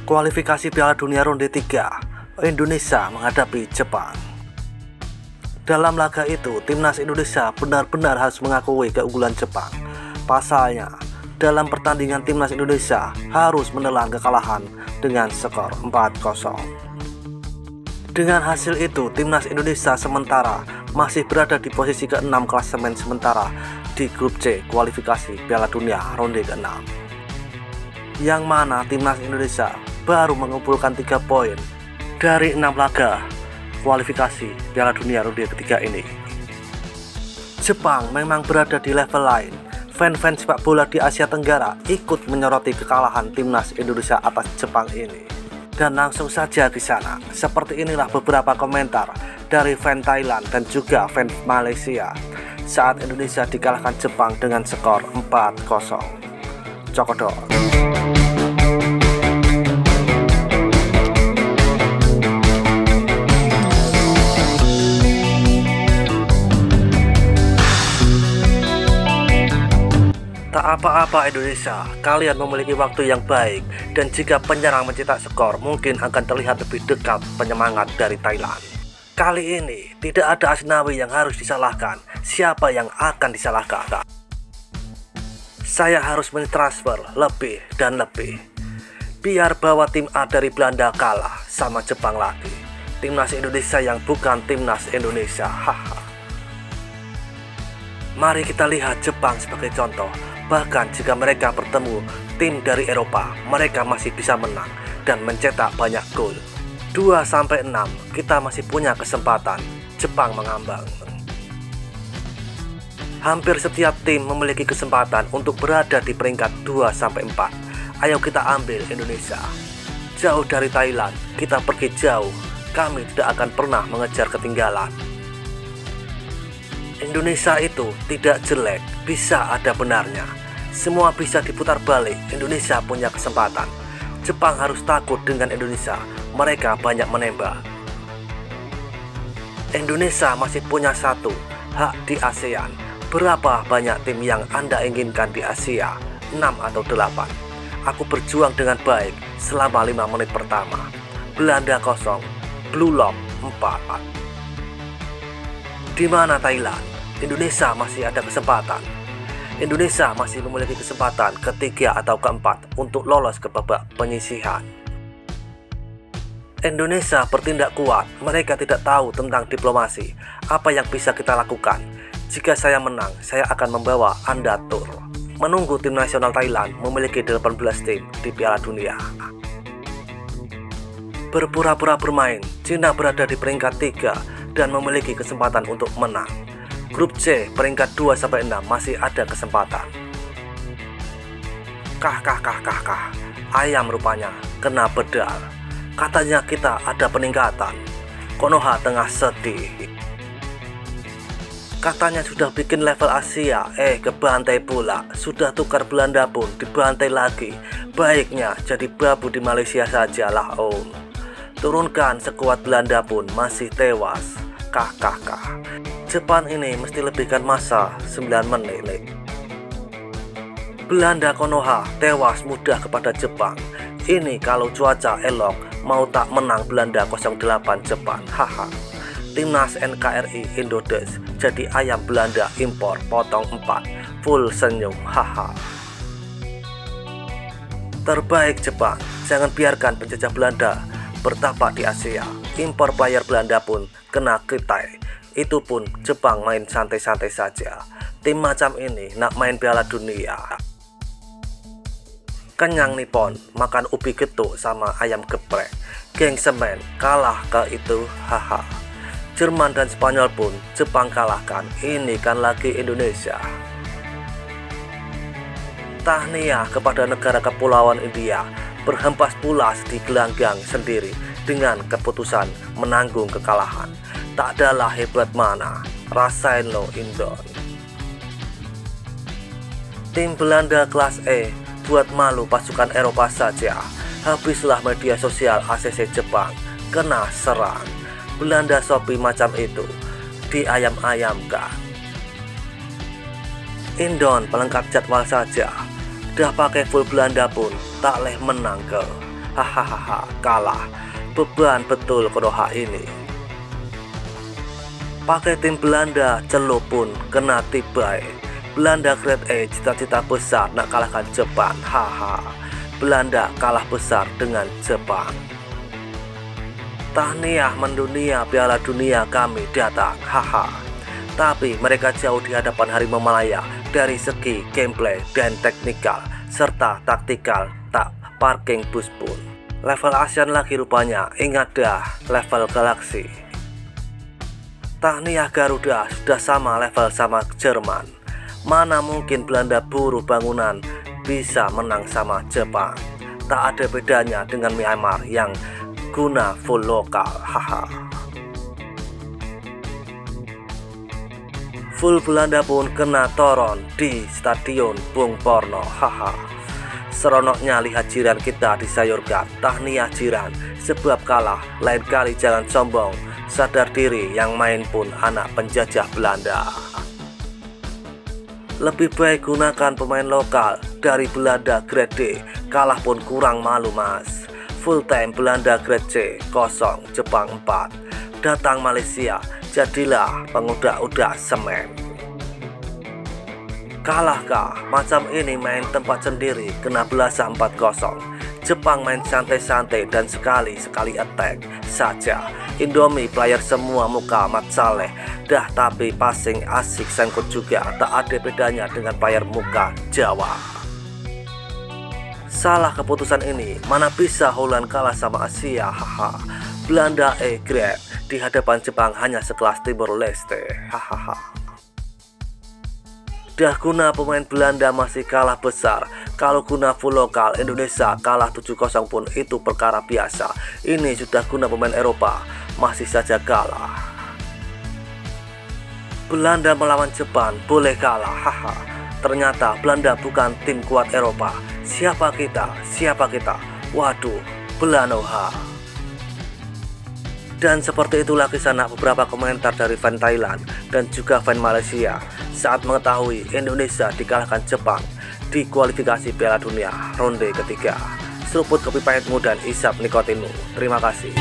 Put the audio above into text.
Kualifikasi Piala Dunia ronde 3, Indonesia menghadapi Jepang. Dalam laga itu, timnas Indonesia benar-benar harus mengakui keunggulan Jepang. Pasalnya, dalam pertandingan timnas Indonesia harus menelan kekalahan dengan skor 4-0. Dengan hasil itu, timnas Indonesia sementara masih berada di posisi ke-6 klasemen sementara di grup C kualifikasi Piala Dunia ronde ke-6. Yang mana timnas Indonesia baru mengumpulkan 3 poin dari 6 laga kualifikasi Piala Dunia ronde ketiga ini. Jepang memang berada di level lain. Fans sepak bola di Asia Tenggara ikut menyoroti kekalahan timnas Indonesia atas Jepang ini. Dan langsung saja di sana, seperti inilah beberapa komentar dari fans Thailand dan juga fans Malaysia saat Indonesia dikalahkan Jepang dengan skor 4-0. Cokodol. Tak apa-apa Indonesia, kalian memiliki waktu yang baik, dan jika penyerang mencetak skor mungkin akan terlihat lebih dekat penyemangat dari Thailand. Kali ini tidak ada Asnawi yang harus disalahkan. Siapa yang akan disalahkan? Saya harus mentransfer lebih dan lebih, biar bawa tim A dari Belanda kalah sama Jepang lagi. Timnas Indonesia yang bukan timnas Indonesia. Haha. Mari kita lihat Jepang sebagai contoh. Bahkan jika mereka bertemu tim dari Eropa, mereka masih bisa menang dan mencetak banyak gol. 2-6 kita masih punya kesempatan. Jepang mengambang. Hampir setiap tim memiliki kesempatan untuk berada di peringkat 2-4. Ayo kita ambil Indonesia. Jauh dari Thailand, kita pergi jauh. Kami tidak akan pernah mengejar ketinggalan. Indonesia itu tidak jelek, bisa ada benarnya. Semua bisa diputar balik. Indonesia punya kesempatan. Jepang harus takut dengan Indonesia. Mereka banyak menembak. Indonesia masih punya satu hak di ASEAN. Berapa banyak tim yang Anda inginkan di Asia? 6 atau 8. Aku berjuang dengan baik selama 5 menit pertama. Belanda 0, Blue Lock 4. Di mana Thailand? Indonesia masih ada kesempatan. Indonesia masih memiliki kesempatan ketiga atau keempat untuk lolos ke babak penyisihan. Indonesia bertindak kuat. Mereka tidak tahu tentang diplomasi. Apa yang bisa kita lakukan? Jika saya menang, saya akan membawa Anda tur menunggu tim nasional Thailand memiliki 18 tim di Piala Dunia. Berpura-pura bermain, Cina berada di peringkat 3 dan memiliki kesempatan untuk menang. Grup C peringkat 2-6 masih ada kesempatan. Kah. Ayam rupanya kena bedal. Katanya kita ada peningkatan. Konoha tengah sedih. Katanya sudah bikin level Asia, kebantai pula. Sudah tukar Belanda pun dibantai lagi. Baiknya jadi babu di Malaysia sajalah om. Turunkan sekuat Belanda pun masih tewas. Kah. Jepang ini mesti lebihkan masa 9 menit. Belanda Konoha tewas mudah kepada Jepang. Ini kalau cuaca elok mau tak menang Belanda 08 Jepang. Haha. Timnas NKRI Indodes jadi ayam Belanda impor potong 4. Full senyum. Haha. Terbaik Jepang. Jangan biarkan penjajah Belanda bertapak di Asia. Impor player Belanda pun kena kritai. Itu pun Jepang main santai-santai saja. Tim macam ini nak main Piala Dunia. Kenyang Nippon makan ubi getuk sama ayam geprek. Geng semen kalah ke itu. Haha. Jerman dan Spanyol pun Jepang kalahkan. Ini kan lagi Indonesia. Tahniah kepada negara kepulauan India. Berhempas pulas di gelanggang sendiri dengan keputusan menanggung kekalahan. Tak adalah hebat mana, rasain lo Indon. Tim Belanda kelas E buat malu pasukan Eropa saja. Habislah media sosial ACC Jepang kena serang. Belanda Shopee macam itu diayam-ayamkan. Indon pelengkap jadwal saja. Dah pakai full Belanda pun tak leh menang ke. Hahaha, kalah. Beban betul Kroha ini. Pakai tim Belanda, celup pun kena tibai. Belanda grade A, cita-cita besar nak kalahkan Jepang. Haha, Belanda kalah besar dengan Jepang. Tahniah mendunia, Piala Dunia kami datang. Haha, tapi mereka jauh di hadapan Harimau Malaya dari segi gameplay dan teknikal serta taktikal, tak parking bus pun. Level ASEAN lagi rupanya, ingat dah level galaksi. Tahniah Garuda sudah sama level sama Jerman. Mana mungkin Belanda buruh bangunan bisa menang sama Jepang. Tak ada bedanya dengan Myanmar yang guna full lokal. Haha. Full Belanda pun kena toron di Stadion Bung Porno. Haha. Seronoknya lihat jiran kita disayurkan. Tahniah jiran, sebab kalah lain kali jangan sombong. Sadar diri, yang main pun anak penjajah Belanda. Lebih baik gunakan pemain lokal dari Belanda grade D. Kalah pun kurang malu mas. Full time Belanda grade C, kosong Jepang 4. Datang Malaysia, jadilah pengudak-udak semen. Kalahkah? Macam ini main tempat sendiri kena belasah 4-0. Jepang main santai-santai dan sekali-sekali attack saja. Indomie player semua muka Mat Saleh. Dah tapi passing asik sangkut juga. Tak ada bedanya dengan player muka Jawa. Salah keputusan ini. Mana bisa Holland kalah sama Asia. Haha. Belanda E grade di hadapan Jepang hanya sekelas Timor Leste. Hahaha. Dah guna pemain Belanda masih kalah besar. Kalau guna full lokal Indonesia kalah 7-0 pun itu perkara biasa. Ini sudah guna pemain Eropa masih saja kalah. Belanda melawan Jepang boleh kalah. Haha. Ternyata Belanda bukan tim kuat Eropa. Siapa kita? Siapa kita? Waduh, Belanoha. Dan seperti itulah kisah beberapa komentar dari fan Thailand dan juga fan Malaysia saat mengetahui Indonesia dikalahkan Jepang di kualifikasi Piala Dunia ronde ketiga. Seruput kopi pahitmu dan isap nikotinmu. Terima kasih.